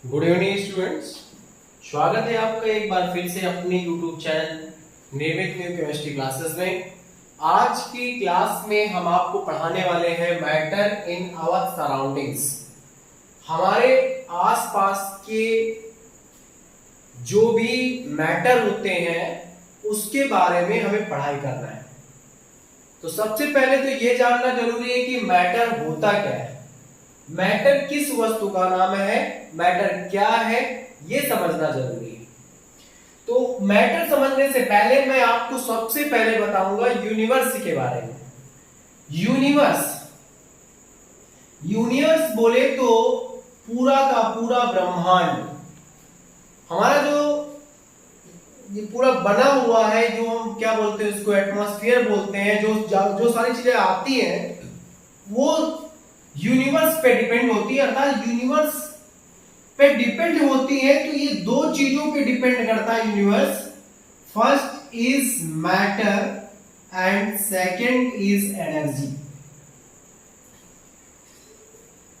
Good evening students. स्वागत है आपका एक बार फिर से अपने YouTube चैनल नियमित न्यू केमिस्ट्री क्लासेस में। आज की क्लास में हम आपको पढ़ाने वाले हैं मैटर इन आवर सराउंडिंग्स। हमारे आसपास के जो भी मैटर होते हैं उसके बारे में हमें पढ़ाई करना है। तो सबसे पहले तो ये जानना जरूरी है कि मैटर होता क्या है, मैटर किस वस्तु का नाम है, मैटर क्या है, ये समझना जरूरी है। तो मैटर समझने से पहले मैं आपको सबसे पहले बताऊंगा यूनिवर्स के बारे में। यूनिवर्स बोले तो पूरा का पूरा ब्रह्मांड, हमारा जो ये पूरा बना हुआ है, जो हम क्या बोलते हैं उसको एटमॉस्फेयर बोलते हैं, जो सारी चीजें आती हैं वो यूनिवर्स पे डिपेंड होती है। अर्थात यूनिवर्स पे डिपेंड होती है। तो ये दो चीजों पे डिपेंड करता है universe. First is matter and second is energy.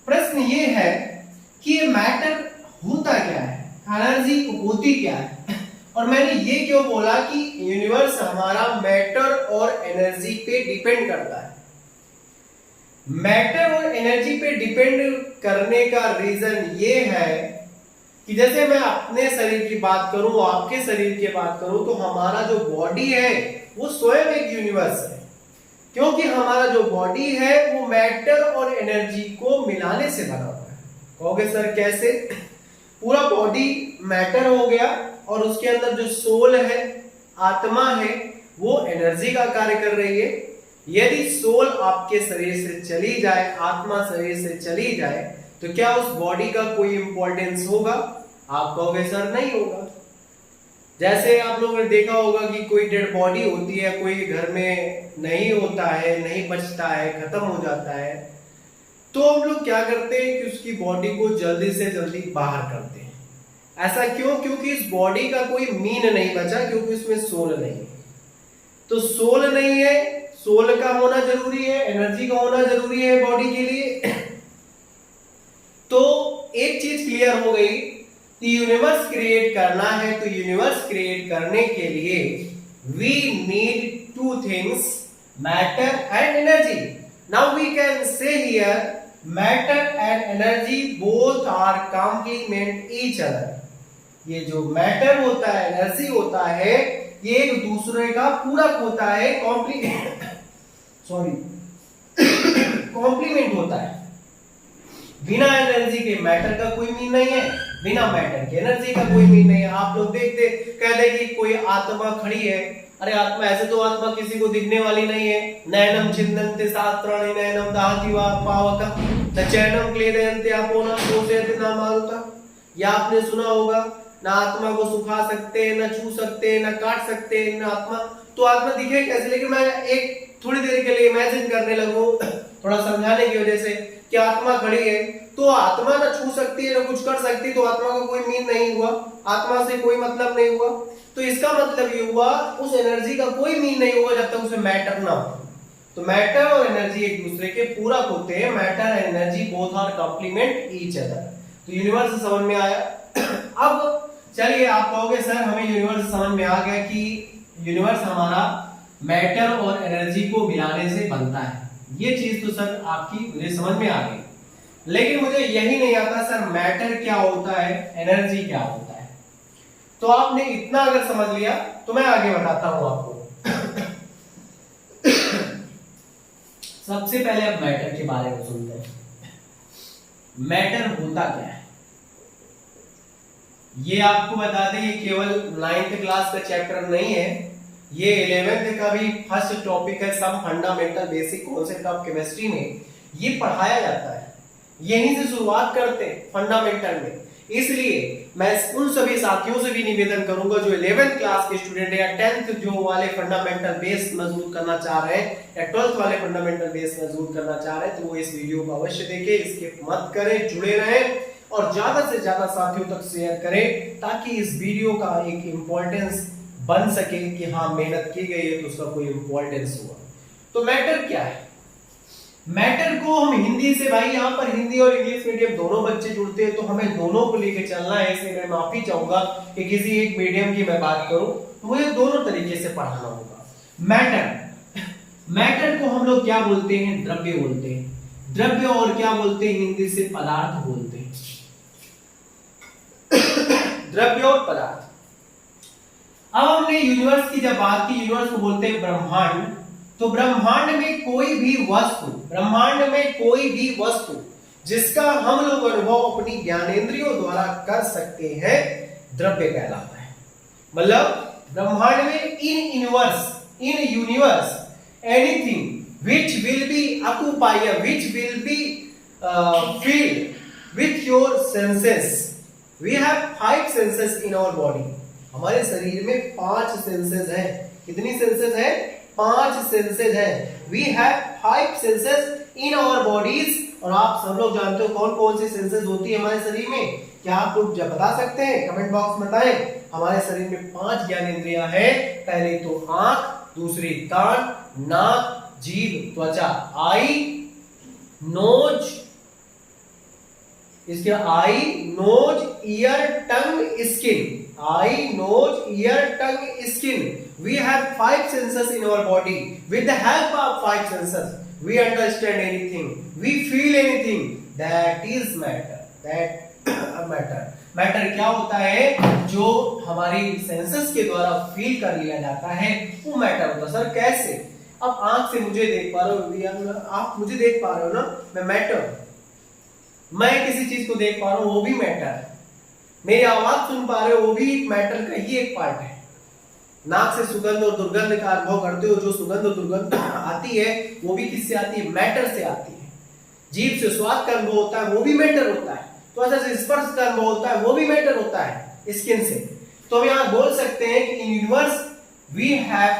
प्रश्न ये है कि ये मैटर होता क्या है, एनर्जी होती क्या है। और मैंने ये क्यों बोला कि यूनिवर्स हमारा मैटर और एनर्जी पे डिपेंड करता है। मैटर और एनर्जी पे डिपेंड करने का रीजन ये है कि जैसे मैं अपने शरीर की बात करूं, आपके शरीर की बात करूं, तो हमारा जो बॉडी है वो स्वयं एक यूनिवर्स है। क्योंकि हमारा जो बॉडी है वो मैटर और एनर्जी को मिलाने से बना हुआ है। कहोगे सर कैसे? पूरा बॉडी मैटर हो गया और उसके अंदर जो सोल है, आत्मा है, वो एनर्जी का कार्य कर रही है। यदि सोल आपके शरीर से चली जाए, आत्मा शरीर से चली जाए, तो क्या उस बॉडी का कोई इंपॉर्टेंस होगा? आप कहोगे सर नहीं होगा। जैसे आप लोगों ने देखा होगा कि कोई डेड बॉडी होती है, कोई घर में नहीं होता है, नहीं बचता है, खत्म हो जाता है, तो हम लोग क्या करते हैं कि उसकी बॉडी को जल्दी से जल्दी बाहर करते हैं। ऐसा क्यों? क्योंकि इस बॉडी का कोई मीन नहीं बचा, क्योंकि उसमें सोल नहीं है। तो सोल नहीं है, सोल का होना जरूरी है, एनर्जी का होना जरूरी है बॉडी के लिए। तो एक चीज क्लियर हो गई कि यूनिवर्स क्रिएट करना है, तो यूनिवर्स क्रिएट करने के लिए we need two things, matter and energy. Now we can say here matter and energy both are complement each other. ये जो मैटर होता है, एनर्जी होता है, ये एक दूसरे का पूरक होता है, कॉम्प्लीमेंट होता है। बिना एनर्जी के मैटर का कोई मीन नहीं है, बिना मैटर के एनर्जी का कोई मीन नहीं है। आप लोग देखते कहते कि कोई आत्मा खड़ी है, अरे आत्मा, ऐसे तो आत्मा किसी को दिखने वाली नहीं है। नयनम छिन्दन्ते शास्त्राणि नयनम दहति वा पावक न चैनम क्लेदयन्ते आपो न शोषयते न मारुता। या आपने सुना होगा, ना आत्मा को सुखा सकते, न छू सकते, न काट सकते, न आत्मा। तो आत्मा दिखे कैसे? लेकिन मैं एक थोड़ी देर के लिए इमेजिन करने लगूं, थोड़ा समझाने की वजह से, कि आत्मा खड़ी है तो आत्मा न छू सकती है, न कुछ कर सकती, तो आत्मा का कोई मीन नहीं हुआ, आत्मा से कोई मतलब नहीं हुआ। तो इसका मतलब ये हुआ उस एनर्जी का कोई मीन नहीं होगा जब तक उसमें मैटर ना हो। तो मैटर और एनर्जी एक दूसरे के पूरक होते हैं। Matter and energy both are complement each other. तो यूनिवर्स समझ में आया। अब चलिए, आप कहोगे सर हमें यूनिवर्स समझ में आ गया कि यूनिवर्स हमारा मैटर और एनर्जी को मिलाने से बनता है। ये चीज तो सर आपकी मुझे समझ में आ गई, लेकिन मुझे यही नहीं आता सर मैटर क्या होता है, एनर्जी क्या होता है। तो आपने इतना अगर समझ लिया तो मैं आगे बताता हूं आपको। सबसे पहले अब मैटर के बारे में सुनते हैं। मैटर होता क्या है ये आपको बता दें, ये केवल 9th क्लास का चैप्टर नहीं है, ये 11th का भी फर्स्ट टॉपिक है। Some fundamental basic concept of chemistry में ये पढ़ाया जाता है। यहीं से शुरुआत करते हैं फंडामेंटल में। इसलिए मैं उन सभी साथियों से भी निवेदन करूंगा जो 11th क्लास के स्टूडेंट है, या 10th जो वाले फंडामेंटल बेस मजबूत करना चाह रहे हैं, या 12th वाले फंडामेंटल बेस मजबूत करना चाह रहे हैं, तो वो इस वीडियो को अवश्य देखें, स्किप मत करें, जुड़े रहें और ज्यादा से ज्यादा साथियों तक शेयर करें, ताकि इस वीडियो का एक इंपॉर्टेंस बन सके कि हाँ मेहनत की गई है तो उसका कोई इंपॉर्टेंस हुआ। तो मैटर क्या है? मैटर को हम हिंदी से, भाई यहाँ पर हिंदी और इंग्लिश मीडियम दोनों बच्चे जुड़ते हैं, तो हमें दोनों को लेके चलना है, इसलिए मैं माफी चाहूंगा कि किसी एक मीडियम की मैं बात करूं तो मुझे दोनों तरीके से पढ़ाना होगा। मैटर को हम लोग क्या बोलते हैं? द्रव्य बोलते हैं। द्रव्य और क्या बोलते हैं हिंदी से? पदार्थ बोलते हैं। द्रव्य और पदार्थ। अब हमने यूनिवर्स की जब बात की, यूनिवर्स को बोलते हैं ब्रह्मांड। तो ब्रह्मांड में कोई भी वस्तु जिसका हम लोग अनुभव अपनी ज्ञानेंद्रियों द्वारा कर सकते हैं, द्रव्य कहलाता है। मतलब ब्रह्मांड में in universe anything which will be occupy, which will be field with your senses. We have 5 senses in our body. हमारे शरीर में 5 सेंसेस हैं। कितनी सेंसेस है? 5 सेंसेस है। We have 5 senses in our bodies. और आप सब लोग जानते हो कौन कौन सी सेंसेस होती है हमारे शरीर में? क्या आप लोग बता सकते हैं? कमेंट बॉक्स में बताएं। हमारे शरीर में 5 ज्ञानेंद्रियां हैं। पहले तो आंख, दूसरी कान, नाक, जीभ, त्वचा, आई, नोज, इसके eye, nose, ear, tongue, skin. Eye, nose, ear, tongue, skin. We have 5 senses in our body. With the help of 5 senses, we understand anything, we feel anything. That is matter. Matter क्या होता है? जो हमारी senses के द्वारा feel कर लिया जाता है, वो मैटर होता है। सर कैसे? अब आंख से मुझे देख पा रहे हो, आप मुझे देख पा रहे हो ना, मैं मैटर। मैं किसी चीज को देख पा रहा हूं, वो भी मैटर है। मेरी आवाज सुन पा रहे हो, वो भी मैटर का ही एक पार्ट है। नाक से सुगंध और दुर्गंध का अनुभव करते हो, जो सुगंध और दुर्गंध आती है वो भी किससे आती है? मैटर से आती है। जीभ से स्वाद का अनुभव होता है, वो भी मैटर होता है। त्वचा से स्पर्श का अनुभव होता है, वो भी मैटर होता है। स्किन से। तो हम यहाँ बोल सकते हैं कि in universe we have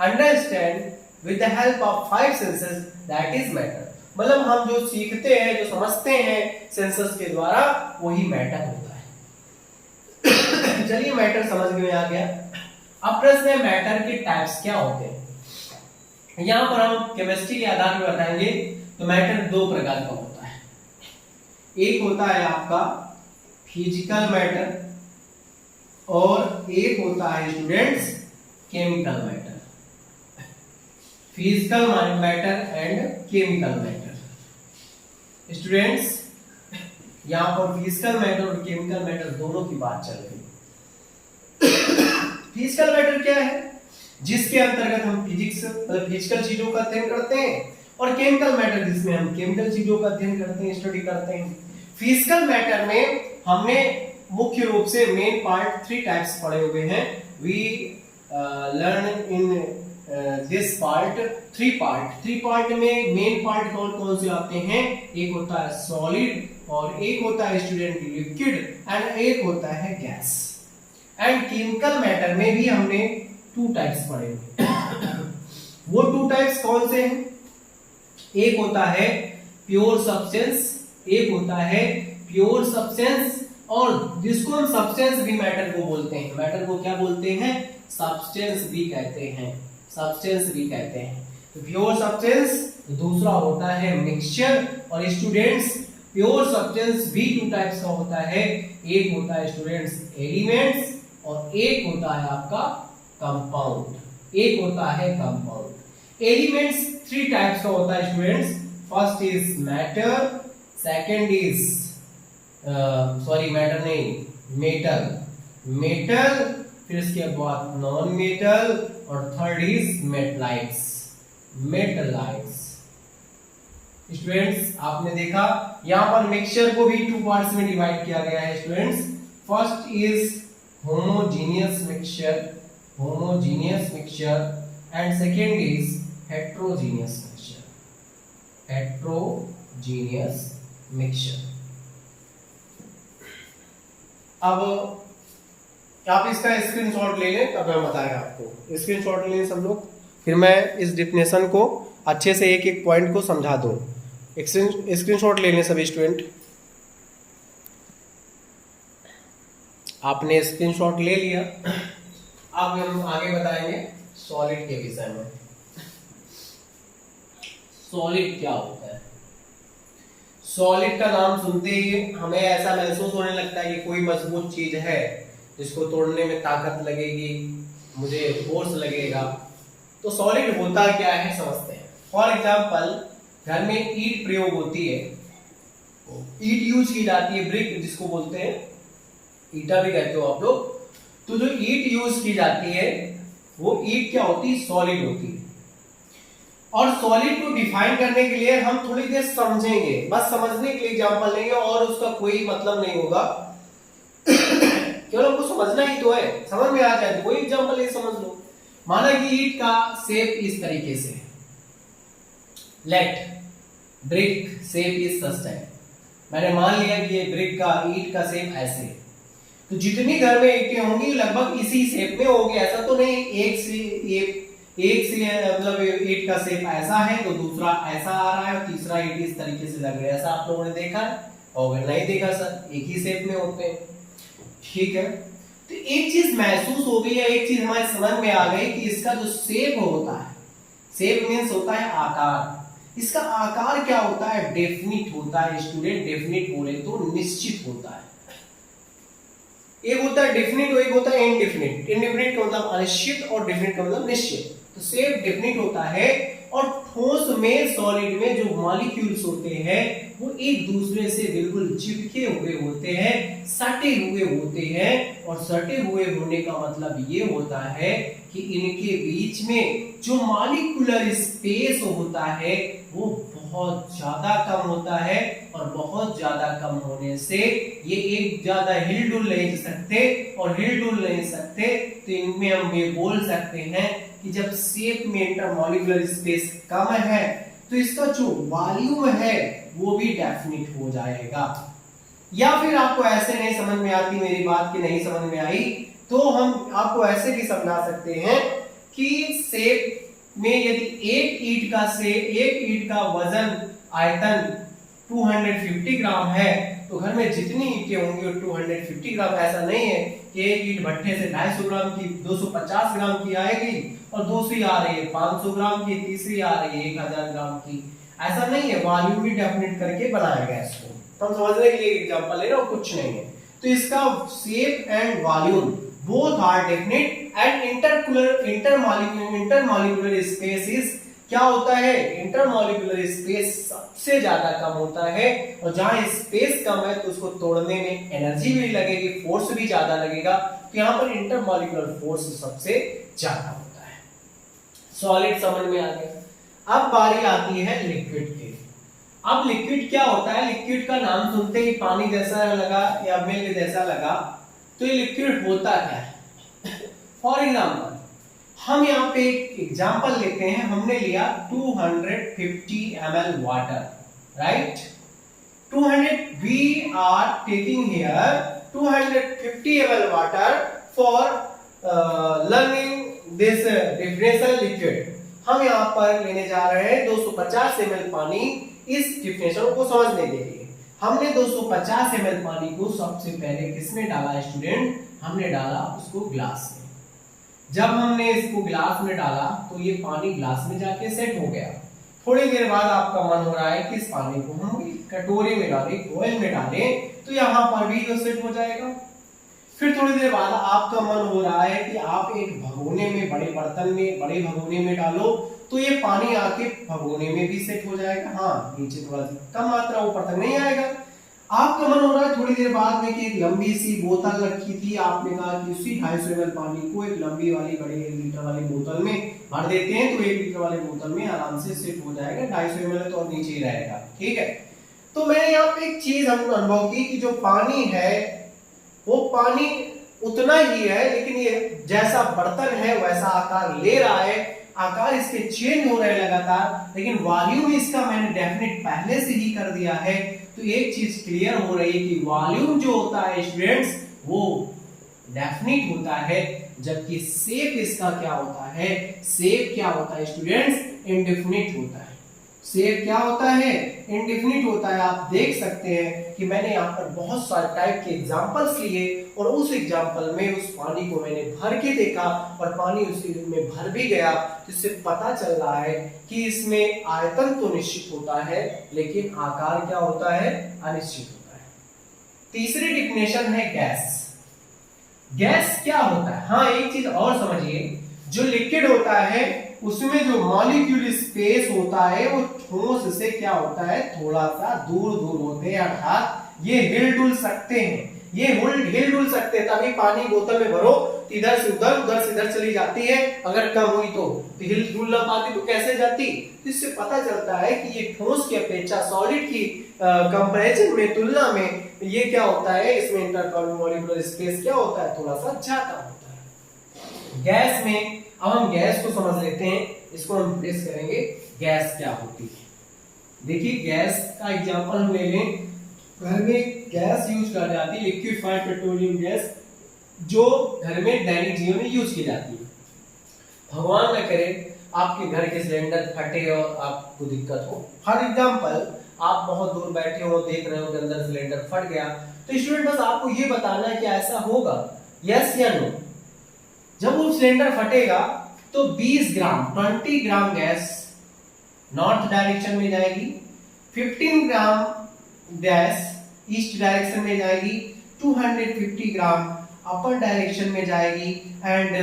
understand with the help of 5 senses, that is matter. मतलब हम जो सीखते हैं, जो समझते हैं सेंसेस के द्वारा, वही मैटर होता है। चलिए मैटर समझ में आ गया। अब प्रश्न है मैटर के टाइप्स क्या होते हैं। यहां पर हम केमिस्ट्री के आधार पर बताएंगे। तो मैटर 2 प्रकार का होता है। एक होता है आपका फिजिकल मैटर और एक होता है students chemical matter. Physical matter and chemical matter. Students यहां पर फिजिकल मैटर और केमिकल मैटर दोनों की बात चल रही है। फिजिकल मैटर क्या है? जिसके अंतर्गत हम फिजिक्स मतलब फिजिकल चीजों का अध्ययन करते हैं, और केमिकल मैटर जिसमें हम केमिकल चीजों का अध्ययन करते हैं, स्टडी करते हैं। फिजिकल मैटर में हमने मुख्य रूप से मेन पार्ट 3 टाइप्स पढ़े हुए हैं। We learn in this part 3 part में मेन पार्ट कौन कौन से आते हैं? एक होता है सॉलिड, और एक होता है स्टूडेंट लिक्विड, एंड एक होता है गैस। एंड केमिकल मैटर में भी हमने 2 टाइप्स पढ़े हुए। वो 2 टाइप्स कौन से हैं? एक होता है प्योर सब्सटेंस, एक होता है प्योर सब्सटेंस, और जिसको हम सब्सटेंस भी मैटर को बोलते हैं। मैटर को क्या बोलते हैं? सब्सटेंस भी कहते हैं। सब्सटेंस भी कहते हैं। तो प्योर सब्सटेंस, दूसरा होता है मिक्सचर। और स्टूडेंट्स प्योर सब्सटेंस भी 2 टाइप्स का होता है। एक होता है स्टूडेंट्स एलिमेंट्स, और एक होता है आपका कंपाउंड। एक होता है कंपाउंड। एलिमेंट्स 3 टाइप्स का होता है students. First is matter, second is matter नहीं, मेटल, फिर इसके बाद नॉन मेटल, और थर्ड इज मेटलाइट्स। स्टूडेंट्स आपने देखा यहां पर मिक्सचर को भी 2 पार्ट्स में डिवाइड किया गया है students. First is homogeneous mixture and second is heterogeneous mixture। अब आप इसका स्क्रीनशॉट ले लें, तब मैं बताएगा आपको। स्क्रीनशॉट ले लें सब लोग, फिर मैं इस डेफिनेशन को अच्छे से एक एक पॉइंट को समझा दूं। स्क्रीनशॉट ले लें सभी स्टूडेंट। आपने स्क्रीनशॉट ले लिया। अब हम आगे बताएंगे सॉलिड के विषय में। सॉलिड क्या होता है? सॉलिड का नाम सुनते ही हमें ऐसा महसूस होने लगता है कि कोई मजबूत चीज है जिसको तोड़ने में ताकत लगेगी, मुझे फोर्स लगेगा। तो सॉलिड होता क्या है समझते हैं। फॉर एग्जाम्पल, घर में ईंट प्रयोग होती है, ईंट यूज की जाती है, ब्रिक जिसको बोलते हैं, ईटा भी कहते हो आप लोग। तो जो ईंट यूज की जाती है वो ईंट क्या होती है? सॉलिड होती है। और सॉलिड को डिफाइन करने के लिए हम थोड़ी देर समझेंगे, बस समझने के लिए एग्जांपल लेंगे और उसका कोई मतलब नहीं होगा केवल हमको समझना ही तो है, समझ में आ जाए तो कोई एग्जांपल नहीं समझ लो। माना कि ईंट का शेप इस तरीके से, let brick shape is such type. मैंने मान लिया कि ये ब्रिक का, ईंट का शेप ऐसे, तो जितनी घर में ईंटें होंगी लगभग इसी शेप में होगी। ऐसा तो नहीं एक से मतलब ईंट का शेप ऐसा है तो दूसरा ऐसा आ रहा है और तीसरा ईंट इस तरीके से लग रहा है। ऐसा आप लोगों ने देखा है? और नहीं देखा सर, एक ही शेप में होते हैं, ठीक है। तो एक चीज महसूस हो गई है, एक चीज हमारे समझ में आ गई कि इसका जो शेप होता है, शेप मीन्स होता है आकार। इसका आकार क्या होता है? डेफिनिट होता है स्टूडेंट। डेफिनिट बोले तो निश्चित होता है। एक होता है डेफिनिट और एक होता है इनडेफिनिट। इनडेफिनिट का मतलब अनिश्चित और डेफिनिट का मतलब निश्चित। तो शेप डेफिनिट होता है और ठोस में, सॉलिड में जो मॉलिक्यूल्स होते हैं वो एक दूसरे से बिल्कुल चिपके हुए होते हैं, सटे हुए होते हैं। और सटे हुए होने का मतलब ये होता है कि इनके बीच में जो मॉलिक्यूलर स्पेस होता है वो बहुत ज्यादा कम होता है। और बहुत ज्यादा कम होने से ये एक ज्यादा हिल डुल नहीं सकते, और हिल डुल नहीं सकते तो इनमें हम ये बोल सकते हैं कि जब शेप में इंटरमॉलिक्यूलर स्पेस कम है तो इसका जो वॉल्यूम है वो भी डेफिनिट हो जाएगा। या फिर आपको ऐसे नहीं समझ में आती मेरी बात की, नहीं समझ में आई तो हम आपको ऐसे भी समझा सकते हैं कि शेप में यदि एक ईंट का वजन आयतन 250 ग्राम है तो घर में जितनी ईंटें होंगी वो 250 ग्राम। ऐसा नहीं है कि एक ईंट भट्ठे से 250 ग्राम की, 250 ग्राम की आएगी और दूसरी आ रही है 500 ग्राम की, तीसरी आ रही है 1000 ग्राम की। ऐसा नहीं है, वॉल्यूम भी डेफिनेट करके बनाया गया इसको। तो हम समझने के लिए एग्जांपल ले रहे हो, कुछ नहीं है। तो इसका shape and volume both are definite and intermolecular space is क्या होता है? इंटरमॉलिक्यूलर स्पेस सबसे ज्यादा कम होता है। और जहां स्पेस कम है तो उसको तोड़ने में एनर्जी भी लगेगी, फोर्स भी ज्यादा लगेगा। तो यहां पर इंटरमॉलिक्यूलर फोर्स सबसे ज्यादा होता है। सॉलिड समझ में आ गया। अब बारी आती है लिक्विड की। अब लिक्विड क्या होता है? लिक्विड का नाम सुनते ही पानी जैसा लगा या मिल्क जैसा लगा, तो ये लिक्विड होता क्या है? फॉर एग्जाम्पल हम यहाँ पे एक एग्जाम्पल लेते हैं। हमने लिया 250 ml water, right? we are taking here 250 ml water for learning this differential liquid। हम यहाँ पर लेने जा रहे हैं 250 ml पानी इस डिफिनेशन को समझने के लिए। हमने 250 ml पानी को सबसे पहले किसमें डाला स्टूडेंट? हमने डाला उसको ग्लास में। जब हमने इसको ग्लास में डाला तो ये पानी ग्लास में जाके सेट हो गया। थोड़ी देर बाद आपका मन हो रहा है कि इस पानी को हम कटोरे में डालें, बॉयल में डालें, तो यहाँ पर भी तो सेट हो जाएगा। फिर थोड़ी देर बाद आपका मन हो रहा है कि आप एक भगोने में, बड़े बर्तन में, बड़े भगोने में डालो, तो ये पानी आके भगोने में भी सेट हो जाएगा। हाँ, नीचे थोड़ा कम मात्रा, ऊपर तक नहीं आएगा। आपका मन हो रहा है थोड़ी देर बाद में कि एक लंबी सी बोतल रखी थी, आपने कहा कि उसी 250 ml पानी को एक लंबी वाली, बड़ी 1 लीटर वाली बोतल में भर देते हैं, तो 1 लीटर वाली बोतल में आराम से सेट हो जाएगा। 250 ml तो और नीचे ही रहेगा, ठीक है। तो मैंने यहाँ पे एक चीज हम अनुभव की कि जो पानी है वो पानी उतना ही है, लेकिन ये जैसा बर्तन है वैसा आकार ले रहा है, आकार इसके चेंज हो रहे हैं लगातार, लेकिन वॉल्यूम इसका मैंने डेफिनेट पहले से ही कर दिया है। तो एक चीज क्लियर हो रही है कि वॉल्यूम जो होता है स्टूडेंट्स वो डेफिनेट होता है, जबकि शेप इसका क्या होता है? शेप क्या होता है स्टूडेंट्स? इनडेफिनिट होता है। शेप क्या होता है, इंडेफिनिट होता है। आप देख सकते हैं कि मैंने यहाँ पर बहुत सारे टाइप के एग्जांपल्स लिए और उस एग्जांपल में उस पानी को मैंने भर के देखा और पानी उसमें भर भी गया, जिससे पता चल रहा है कि इसमें आयतन तो निश्चित होता है लेकिन आकार क्या होता है, अनिश्चित होता है। तीसरी डिफिनेशन है गैस। गैस क्या होता है? हाँ, एक चीज और समझिए, जो लिक्विड होता है उसमें जो मॉलिक्यूल स्पेस होता है वो ठोस से क्या होता है, थोड़ा सा दूर दूर होते हैं, अर्थात ये हिल डुल सकते हैं, ये हिल डुल सकते हैं। तभी पानी बोतल में भरो तो इधर से इधर चली जाती है, अगर कम हुई तो हिल डुल ना पाती तो कैसे जाती। इससे पता चलता है कि ये ठोस की अपेक्षा सॉलिड की कंपैरिजन में, तुलना में ये क्या होता है, इसमें इंटरमॉलिक्यूलर स्पेस क्या होता है, थोड़ा सा ज्यादा होता है। गैस में अब हम गैस को समझ लेते हैं, इसको हम प्लेस करेंगे गैस क्या होती है। देखिए गैस का एग्जांपल हम ले लें, घर में गैस यूज कर जाती है, लिक्विफाइड पेट्रोलियम गैस, जो घर में दैनिक जीवन में यूज की जाती है। भगवान न करे आपके घर के सिलेंडर फटे और आपको दिक्कत हो। फॉर एग्जांपल आप बहुत दूर बैठे हो, देख रहे हो कि अंदर सिलेंडर फट गया, तो स्टूडेंट बस आपको ये बताना है कि ऐसा होगा, यस या नो। जब वो सिलेंडर फटेगा तो 20 ग्राम गैस नॉर्थ डायरेक्शन में जाएगी, 15 ग्राम गैस ईस्ट डायरेक्शन में जाएगी, 250 ग्राम अपर डायरेक्शन में जाएगी एंड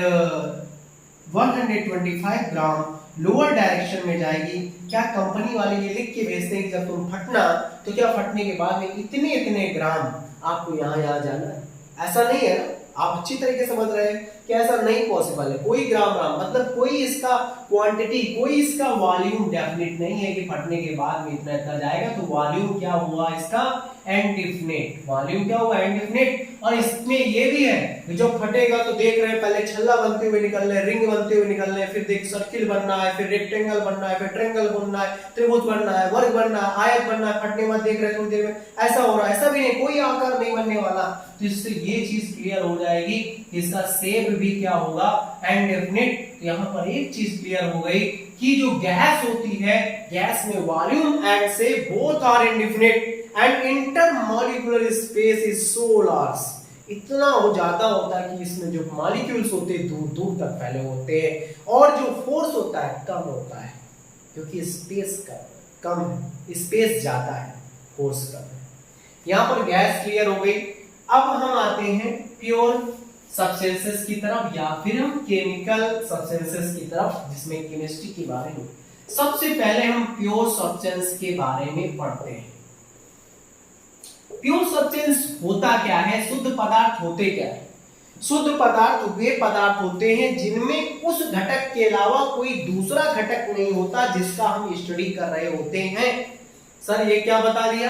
125 ग्राम लोअर डायरेक्शन में जाएगी। क्या कंपनी वाले ये लिख के भेजते हैं कि जब तुम फटना तो क्या फटने के बाद में इतने इतने ग्राम आपको यहाँ जाना है? ऐसा नहीं है ना, आप अच्छी तरीके समझ रहे हैं कि ऐसा नहीं पॉसिबल है। कोई ग्राम मतलब कोई इसका क्वांटिटी, कोई इसका वॉल्यूम डेफिनेट नहीं है कि फटने के बाद में इतना इतना जाएगा। तो वॉल्यूम क्या हुआ इसका, इनडेफिनिट। वॉल्यूम क्या हुआ, इनडेफिनिट। और इसमें ये भी है कि जब फटेगा तो देख रहे हैं पहले छल्ला बनते हुए निकल रहे, रिंग बनते हुए निकल रहे, फिर देख सर्किल बनना है, फिर रेक्टेंगल बनना है, फिर ट्रायंगल बनना है, त्रिभुज बनना है, वर्ग बनना है, आयत बनना है। फटने में देख रहे हैं थोड़ी देर में ऐसा हो रहा है, ऐसा भी नहीं, कोई आकार नहीं बनने वाला। तो इससे ये चीज क्लियर हो जाएगी कि इसका शेप भी क्या होगा, इनडेफिनिट। यहाँ पर एक चीज क्लियर हो गई कि जो गैस होती है, गैस में volume and shape both are indefinite and intermolecular space is so large. इतना हो ज्यादा होता है कि इसमें जो मॉलिक्यूल्स होते हैं दूर दूर तक फैले होते हैं, और जो फोर्स होता है कम होता है, क्योंकि स्पेस कम है, स्पेस ज्यादा है, फोर्स कम है। यहाँ पर गैस क्लियर हो गई। अब हम आते हैं प्योर सब्सटेंसेस की तरफ, या फिर हम केमिकल सब्सटेंसेस की तरफ, जिसमें केमिस्ट्री के बारे में। सबसे पहले हम प्योर सब्सटेंस के बारे में पढ़ते हैं। प्योर सब्सटेंस होता क्या है, शुद्ध पदार्थ होते क्या है? शुद्ध पदार्थ वे पदार्थ होते हैं जिनमें उस घटक के अलावा कोई दूसरा घटक नहीं होता जिसका हम स्टडी कर रहे होते हैं। सर ये क्या बता दिया?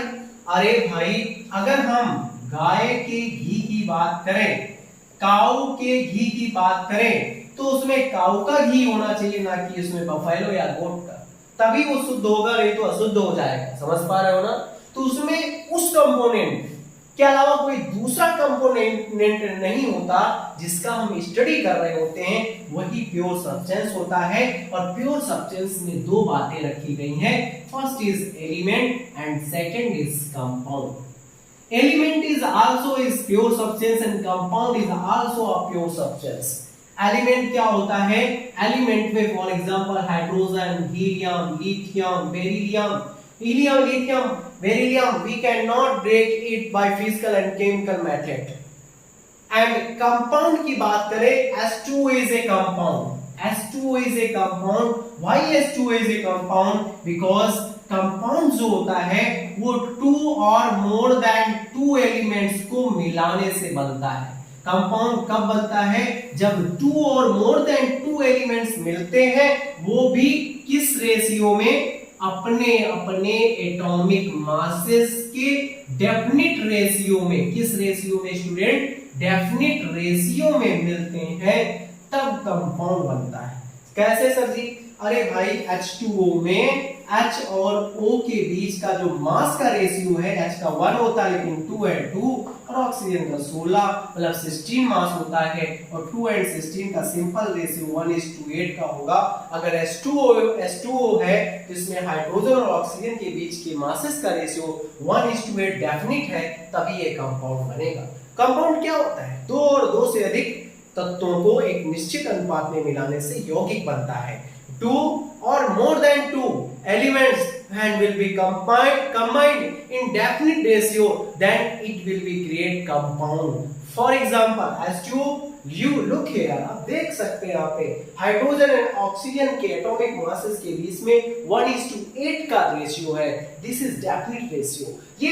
अरे भाई, अगर हम गाय के घी की बात करें, काऊ के घी की बात करें, तो उसमें काऊ का घी होना चाहिए, ना कि उसमें बफेलो या गोट का, तभी वो शुद्ध होगा, नहीं तो अशुद्ध हो जाएगा। समझ पा रहे हो ना? तो उसमें उस कंपोनेंट के अलावा कोई दूसरा कंपोनेंट नहीं होता जिसका हम स्टडी कर रहे होते हैं, वही प्योर सब्सटेंस होता है। और प्योर सब्सटेंस में दो बातें रखी गई हैं, first is element and second is compound. Element is also is pure substance and compound is also a pure substance. Element क्या होता है? Element में for example hydrogen, helium, lithium, beryllium, we cannot break it by physical and chemical method. And compound की बात करें, H2 is a compound. H2 is a compound. Why H2 is a compound? Because compound जो होता है वो 2 और more than 2 elements को मिलाने से बनता है। कंपाउंड कब बनता है? जब 2 और मोर देन 2 एलिमेंट्स मिलते हैं, वो भी किस रेशियो में? अपने अपने एटॉमिक मासेस के डेफिनिट रेशियो में। किस रेशियो में स्टूडेंट? डेफिनिट रेशियो में मिलते हैं, तब कंपाउंड बनता है। कैसे सर जी? अरे भाई, H2O में H और O के बीच का जो मास का रेशियो है, H का 1 होता है लेकिन 2 है 2, और ऑक्सीजन का 16 मतलब 16 मास होता है, और 2 एंड 16 का सिंपल रेशियो 1:8 का होगा। अगर H2O है तो इसमें हाइड्रोजन और ऑक्सीजन के बीच के मासेस का रेशियो 1:8 डेफिनिट है, तभी ये कंपाउंड बनेगा। कंपाउंड क्या होता है? दो और दो से अधिक तत्वों को एक निश्चित अनुपात में मिलाने से यौगिक बनता है। 2 or more than 2 elements and will be combined in definite ratio, then it will be create compound. For example, H2O, you look here, आप देख सकते हैं यहाँ पे हाइड्रोजन एंड ऑक्सीजन के एटॉमिक मासेस के बीच में 1:8 का रेशियो है। This is definite ratio. ये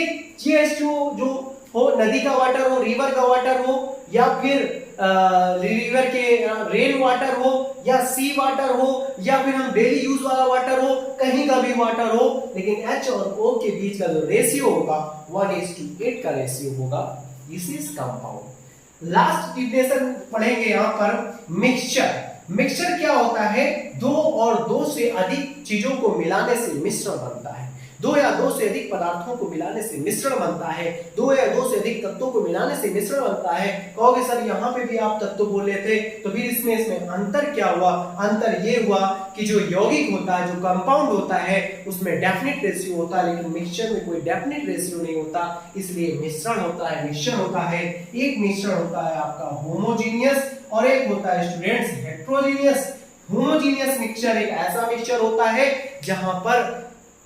H2O जो हो, नदी का वाटर हो, रिवर का वाटर हो, या फिर रिवर के रेन वाटर हो, या सी वाटर हो, या फिर हम डेली यूज वाला वाटर हो, कहीं का भी वाटर हो, लेकिन H और O के बीच का जो रेशियो होगा 1:8 का रेशियो होगा। This is compound. Last definition पढ़ेंगे यहाँ पर मिक्सचर। मिक्सचर क्या होता है? दो और दो से अधिक चीजों को मिलाने से मिश्रण बनता है। दो या दो से अधिक पदार्थों को मिलाने से मिश्रण बनता है, दो या दो से अधिक तत्वों को मिलाने से मिश्रण बनता है। कहोगे सर यहाँ पे भी आप तत्व बोले थे, तो फिर इसमें अंतर क्या हुआ? अंतर ये हुआ कि जो यौगिक होता है, जो कंपाउंड होता है, उसमें डेफिनेट रेशियो होता है, लेकिन मिक्सचर में कोई डेफिनेट रेशियो नहीं होता, इसलिए मिश्रण होता है। मिश्रण होता है, एक मिश्रण होता है आपका होमोजीनियस और एक होता है स्टूडेंट्स हेट्रोजीनियस। होमोजीनियस मिक्सचर एक ऐसा मिक्सचर होता है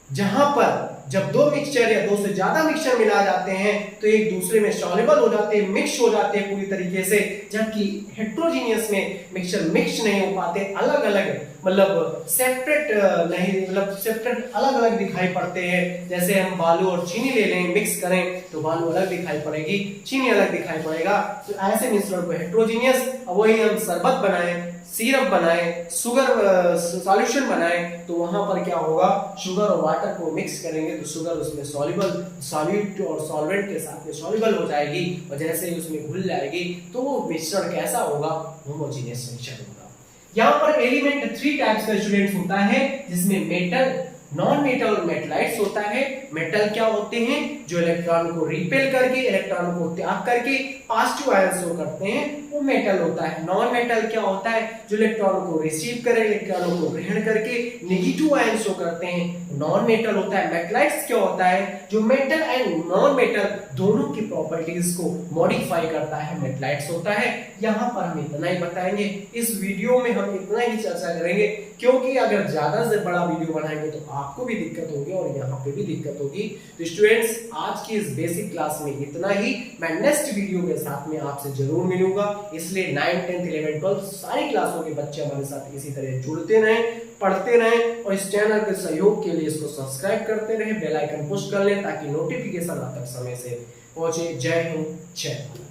जहां पर जब दो मिक्सचर या दो से ज्यादा मिक्सचर मिला जाते हैं तो एक दूसरे में सॉल्युबल हो जाते हैं, मिक्स हो जाते हैं पूरी तरीके से, जबकि हेट्रोजीनियस में मिक्सचर मिक्स नहीं हो पाते, अलग अलग मतलब सेपरेट नहीं, मतलब सेपरेट अलग अलग दिखाई पड़ते हैं। जैसे हम बालू और चीनी ले लें, मिक्स करें तो बालू अलग दिखाई पड़ेगी, चीनी अलग दिखाई पड़ेगा। तो ऐसे मिश्रण को हेट्रोजीनियस, वही हम शरबत बनाएं, सिरप बनाए, शुगर सॉल्यूशन बनाए, तो वहां पर क्या होगा? शुगर और वाटर को मिक्स करेंगे तो शुगर उसमें सॉल्यूट और सॉल्वेंट के साथ में सॉल्युबल हो जाएगी, और जैसे ही उसमें घुल जाएगी तो वो मिश्रण कैसा होगा? होमोजेनियस मिक्सचर होगा। यहाँ पर एलिमेंट 3 टाइप्स का स्टूडेंट्स होता है, जिसमें मेटल, नॉन मेटल और मेटलाइट्स होता है। मेटल क्या होते हैं? जो इलेक्ट्रॉन को रिपेल करके, इलेक्ट्रॉन को त्याग करके पॉजिटिव आयन शो करते हैं, वो मेटल होता है। नॉन मेटल क्या होता है? जो इलेक्ट्रॉन को रिसीव करे, इलेक्ट्रॉनों को ग्रहण करके नेगेटिव आयन शो करते हैं, नॉन मेटल होता है। मेटलाइट्स क्या होता है? जो मेटल एंड नॉन मेटल दोनों की प्रॉपर्टीज को मॉडिफाई करता है, मेटलाइट्स होता है। यहाँ पर हम इतना ही बताएंगे, इस वीडियो में हम इतना ही चर्चा करेंगे, क्योंकि अगर ज्यादा से बड़ा वीडियो बनाएंगे तो आपको भी दिक्कत होगी और यहाँ पे भी दिक्कत होगी। तो स्टूडेंट्स, आज की इस बेसिक क्लास में इतना ही। मैं नेक्स्ट वीडियो के साथ में आपसे जरूर मिलूंगा, इसलिए 9, 10, 11, 12 सारी क्लासों के बच्चे हमारे साथ इसी तरह जुड़ते रहें, पढ़ते रहें, और इस चैनल के सहयोग के लिए इसको सब्सक्राइब करते रहें, बेल आइकन पुश कर लें ताकि नोटिफिकेशन आप तक समय से पहुंचे। जय हिंद, जय भारत।